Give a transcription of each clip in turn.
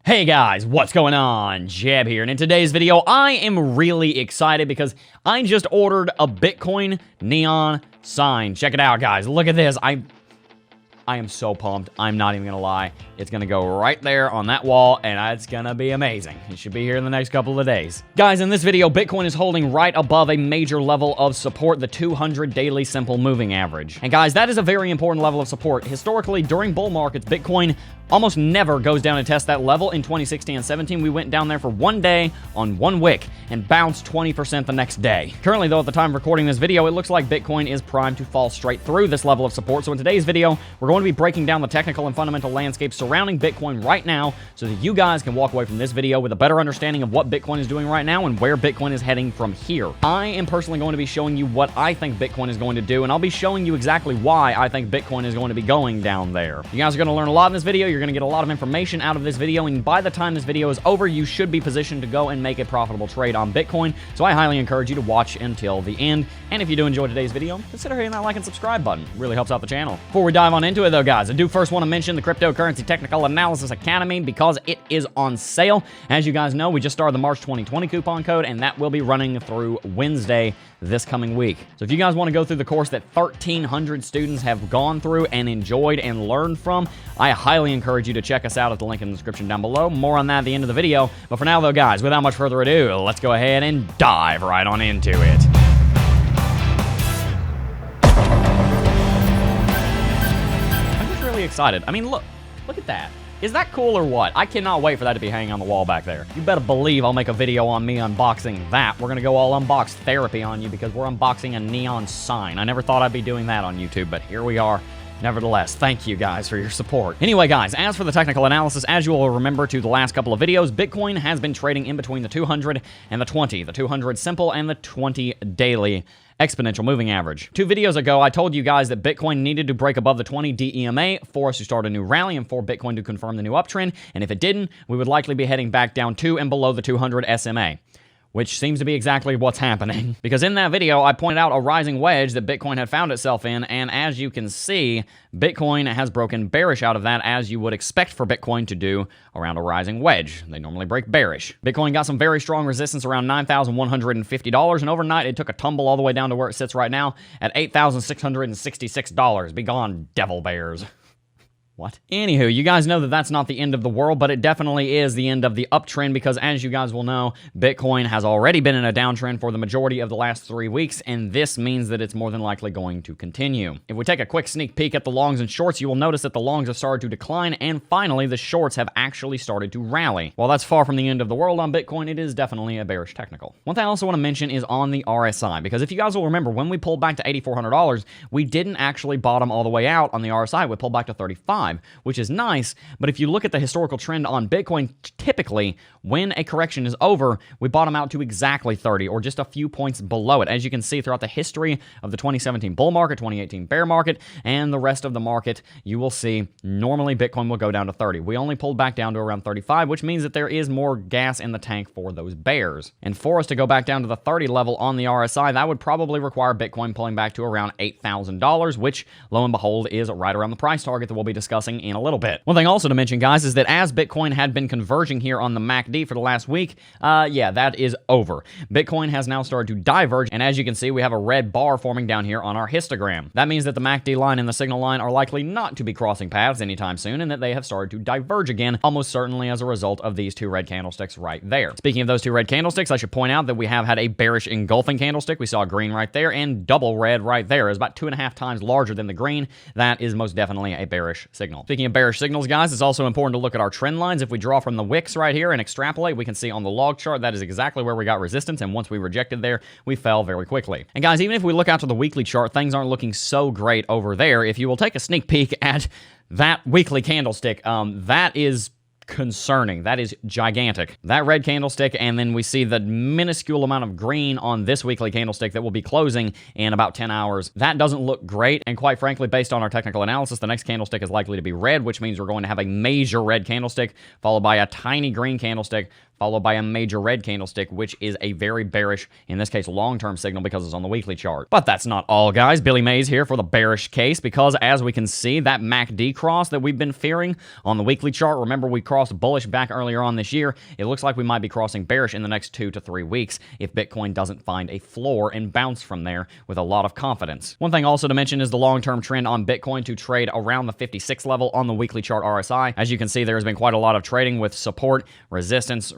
Hey guys, what's going on? Jeb here, and in today's video, I am really excited because I just ordered a Bitcoin neon sign. Check it out, guys. Look at this. I am so pumped. I'm not even gonna lie. It's gonna go right there on that wall, and it's gonna be amazing. It should be here in the next couple of days. Guys, in this video, Bitcoin is holding right above a major level of support, the 200 daily simple moving average. And guys, that is a very important level of support. Historically, during bull markets, Bitcoin almost never goes down and tests that level. In 2016 and 17, we went down there for one day on one wick and bounced 20% the next day. Currently, though, at the time of recording this video, it looks like Bitcoin is primed to fall straight through this level of support. So in today's video, we're going to be breaking down the technical and fundamental landscape surrounding Bitcoin right now so that you guys can walk away from this video with a better understanding of what Bitcoin is doing right now and where Bitcoin is heading from here. I am personally going to be showing you what I think Bitcoin is going to do, and I'll be showing you exactly why I think Bitcoin is going to be going down there. You guys are going to learn a lot in this video. You're going to get a lot of information out of this video, and by the time this video is over, you should be positioned to go and make a profitable trade on Bitcoin. So I highly encourage you to watch until the end. And if you do enjoy today's video, consider hitting that like and subscribe button. It really helps out the channel. Before we dive on into it though, guys, I do first want to mention the Cryptocurrency Technical Analysis Academy because it is on sale. As you guys know, we just started the March 2020 coupon code, and that will be running through Wednesday this coming week. So if you guys want to go through the course that 1,300 students have gone through and enjoyed and learned from, I highly encourage you to check us out at the link in the description down below. More on that at the end of the video. But for now though, guys, without much further ado, let's go ahead and dive right on into it. I'm just really excited. I mean, look at that. Is that cool or what? I cannot wait for that to be hanging on the wall back there. You better believe I'll make a video on me unboxing that. We're gonna go all unbox therapy on you because we're unboxing a neon sign. I never thought I'd be doing that on YouTube, but here we are. Nevertheless, thank you guys for your support. Anyway, guys, as for the technical analysis, as you will remember to the last couple of videos, Bitcoin has been trading in between the 200 and the 20, the 200 simple and the 20 daily exponential moving average. 2 videos ago, I told you guys that Bitcoin needed to break above the 20 DEMA for us to start a new rally and for Bitcoin to confirm the new uptrend, and if it didn't, we would likely be heading back down to and below the 200 SMA. Which seems to be exactly what's happening. Because in that video, I pointed out a rising wedge that Bitcoin had found itself in, and as you can see, Bitcoin has broken bearish out of that, as you would expect for Bitcoin to do around a rising wedge. They normally break bearish. Bitcoin got some very strong resistance around $9,150, and overnight it took a tumble all the way down to where it sits right now at $8,666. Be gone, devil bears. What? Anywho, you guys know that that's not the end of the world, but it definitely is the end of the uptrend because, as you guys will know, Bitcoin has already been in a downtrend for the majority of the last 3 weeks, and this means that it's more than likely going to continue. If we take a quick sneak peek at the longs and shorts, you will notice that the longs have started to decline, and finally, the shorts have actually started to rally. While that's far from the end of the world on Bitcoin, it is definitely a bearish technical. One thing I also want to mention is on the RSI, because if you guys will remember, when we pulled back to $8,400, we didn't actually bottom all the way out on the RSI. We pulled back to 35. Which is nice, but if you look at the historical trend on Bitcoin, typically, when a correction is over, we bottom out to exactly 30, or just a few points below it. As you can see throughout the history of the 2017 bull market, 2018 bear market, and the rest of the market, you will see normally Bitcoin will go down to 30. We only pulled back down to around 35, which means that there is more gas in the tank for those bears. And for us to go back down to the 30 level on the RSI, that would probably require Bitcoin pulling back to around $8,000, which, lo and behold, is right around the price target that we'll be discussing in a little bit. One thing also to mention, guys, is that as Bitcoin had been converging here on the MACD for the last week, yeah, that is over. Bitcoin has now started to diverge, and as you can see, we have a red bar forming down here on our histogram. That means that the MACD line and the signal line are likely not to be crossing paths anytime soon, and that they have started to diverge again, almost certainly as a result of these 2 red candlesticks right there. Speaking of those 2 red candlesticks, I should point out that we have had a bearish engulfing candlestick. We saw green right there, and double red right there. It's about 2.5 times larger than the green. That is most definitely a bearish signal. Speaking of bearish signals, guys, it's also important to look at our trend lines. If we draw from the wicks right here and extrapolate, we can see on the log chart that is exactly where we got resistance, and once we rejected there, we fell very quickly. And guys, even if we look out to the weekly chart, things aren't looking so great over there. If you will take a sneak peek at that weekly candlestick, that is concerning. That is gigantic. That red candlestick, and then we see the minuscule amount of green on this weekly candlestick that will be closing in about 10 hours. That doesn't look great, and quite frankly, based on our technical analysis, the next candlestick is likely to be red, which means we're going to have a major red candlestick, followed by a tiny green candlestick, followed by a major red candlestick, which is a very bearish, in this case, long-term signal because it's on the weekly chart. But that's not all, guys. Billy Mays here for the bearish case, because as we can see, that MACD cross that we've been fearing on the weekly chart, remember we crossed bullish back earlier on this year, it looks like we might be crossing bearish in the next 2 to 3 weeks if Bitcoin doesn't find a floor and bounce from there with a lot of confidence. One thing also to mention is the long-term trend on Bitcoin to trade around the 56 level on the weekly chart RSI. As you can see, there has been quite a lot of trading with support, resistance,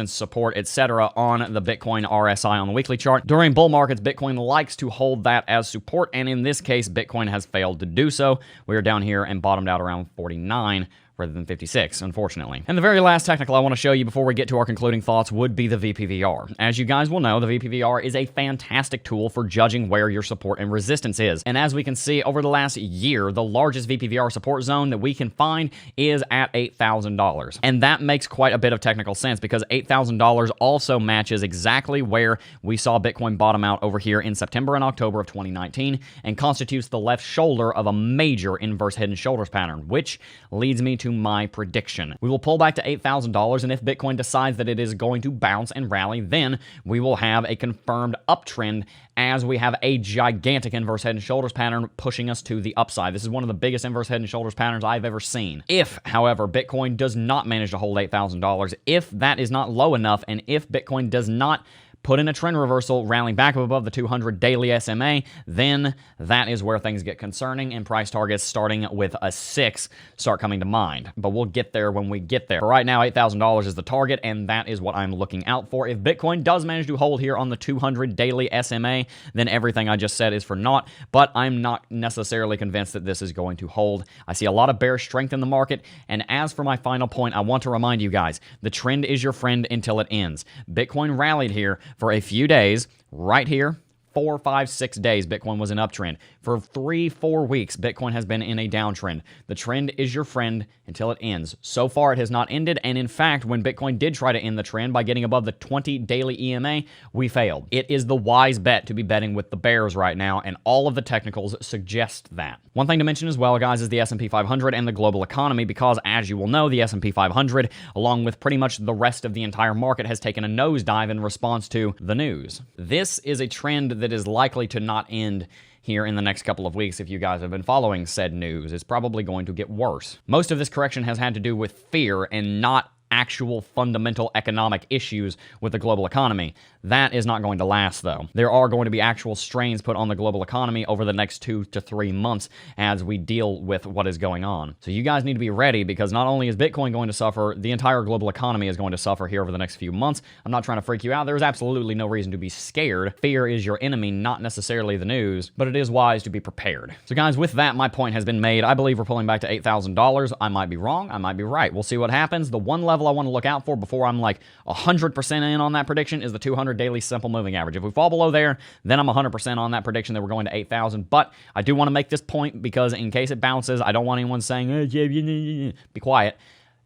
support, etc. on the Bitcoin RSI on the weekly chart. During bull markets, Bitcoin likes to hold that as support, and in this case, Bitcoin has failed to do so. We are down here and bottomed out around 49 rather than 56, unfortunately. And the very last technical I want to show you before we get to our concluding thoughts would be the VPVR. As you guys will know, the VPVR is a fantastic tool for judging where your support and resistance is. And as we can see, over the last year, the largest VPVR support zone that we can find is at $8,000. And that makes quite a bit of technical sense because $8,000 also matches exactly where we saw Bitcoin bottom out over here in September and October of 2019 and constitutes the left shoulder of a major inverse head and shoulders pattern, which leads me to my prediction. We will pull back to $8,000, and if Bitcoin decides that it is going to bounce and rally, then we will have a confirmed uptrend as we have a gigantic inverse head and shoulders pattern pushing us to the upside. This is one of the biggest inverse head and shoulders patterns I've ever seen. If, however, Bitcoin does not manage to hold $8,000, if that is not low enough, and if Bitcoin does not put in a trend reversal, rallying back up above the 200 daily SMA, then that is where things get concerning and price targets starting with a 6 start coming to mind. But we'll get there when we get there. For right now, $8,000 is the target, and that is what I'm looking out for. If Bitcoin does manage to hold here on the 200 daily SMA, then everything I just said is for naught, but I'm not necessarily convinced that this is going to hold. I see a lot of bearish strength in the market, and as for my final point, I want to remind you guys, the trend is your friend until it ends. Bitcoin rallied here for a few days, right here, 4, 5, 6 days, Bitcoin was an uptrend. For 3, 4 weeks, Bitcoin has been in a downtrend. The trend is your friend until it ends. So far, it has not ended, and in fact, when Bitcoin did try to end the trend by getting above the 20 daily EMA, we failed. It is the wise bet to be betting with the bears right now, and all of the technicals suggest that. One thing to mention as well, guys, is the S&P 500 and the global economy, because as you will know, the S&P 500, along with pretty much the rest of the entire market, has taken a nosedive in response to the news. This is a trend that is likely to not end here in the next couple of weeks. If you guys have been following said news, it's probably going to get worse. Most of this correction has had to do with fear and not actual fundamental economic issues with the global economy. That is not going to last, though. There are going to be actual strains put on the global economy over the next 2 to 3 months as we deal with what is going on. So you guys need to be ready, because not only is Bitcoin going to suffer, the entire global economy is going to suffer here over the next few months. I'm not trying to freak you out. There's absolutely no reason to be scared. Fear is your enemy, not necessarily the news, but it is wise to be prepared. So guys, with that, my point has been made. I believe we're pulling back to $8,000. I might be wrong. I might be right. We'll see what happens. The one level I want to look out for before I'm like 100% in on that prediction is the 200 daily simple moving average. If we fall below there, then I'm 100% on that prediction that we're going to 8,000. But I do want to make this point because in case it bounces, I don't want anyone saying, be quiet.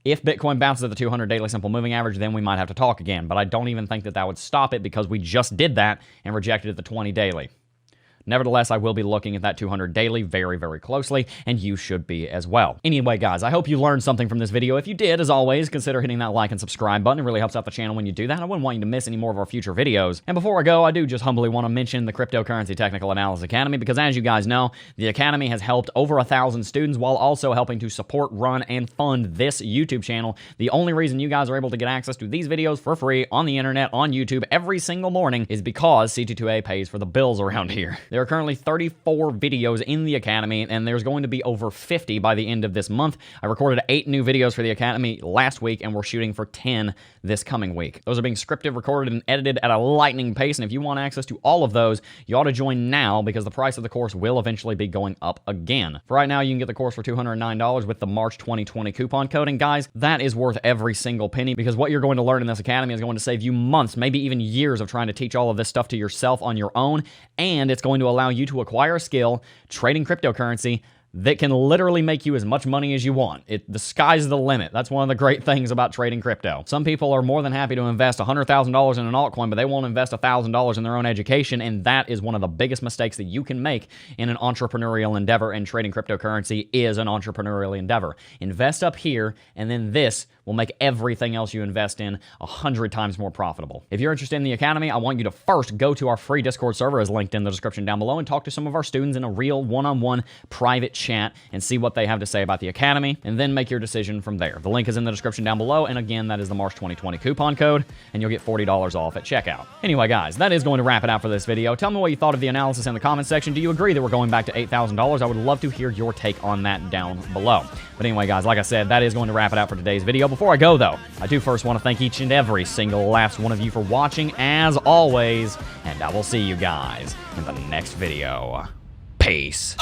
If Bitcoin bounces at the 200 daily simple moving average, then we might have to talk again. But I don't even think that that would stop it, because we just did that and rejected the 20 daily. Nevertheless, I will be looking at that 200 daily very, very closely, and you should be as well. Anyway, guys, I hope you learned something from this video. If you did, as always, consider hitting that like and subscribe button. It really helps out the channel when you do that. I wouldn't want you to miss any more of our future videos. And before I go, I do just humbly want to mention the Cryptocurrency Technical Analysis Academy, because as you guys know, the Academy has helped over 1,000 students while also helping to support, run, and fund this YouTube channel. The only reason you guys are able to get access to these videos for free on the internet, on YouTube, every single morning is because C22A pays for the bills around here. There are currently 34 videos in the Academy, and there's going to be over 50 by the end of this month. I recorded 8 new videos for the Academy last week, and we're shooting for 10 this coming week. Those are being scripted, recorded, and edited at a lightning pace, and if you want access to all of those, you ought to join now, because the price of the course will eventually be going up again. For right now, you can get the course for $209 with the March 2020 coupon code, and guys, that is worth every single penny, because what you're going to learn in this Academy is going to save you months, maybe even years of trying to teach all of this stuff to yourself on your own, and it's going to allow you to acquire a skill trading cryptocurrency that can literally make you as much money as you want. The sky's the limit. That's one of the great things about trading crypto. Some people are more than happy to invest $100,000 in an altcoin, but they won't invest $1,000 in their own education, and that is one of the biggest mistakes that you can make in an entrepreneurial endeavor, and trading cryptocurrency is an entrepreneurial endeavor. Invest up here, and then this will make everything else you invest in 100 times more profitable. If you're interested in the Academy, I want you to first go to our free Discord server, as linked in the description down below, and talk to some of our students in a real one-on-one private chat and see what they have to say about the Academy, and then make your decision from there. The link is in the description down below, and again, that is the March 2020 coupon code, and you'll get $40 off at checkout. Anyway, guys, that is going to wrap it out for this video. Tell me what you thought of the analysis in the comments section. Do you agree that we're going back to $8,000? I would love to hear your take on that down below. But anyway, guys, like I said, that is going to wrap it out for today's video. Before I go, though, I do first want to thank each and every single last one of you for watching, as always, and I will see you guys in the next video. Peace.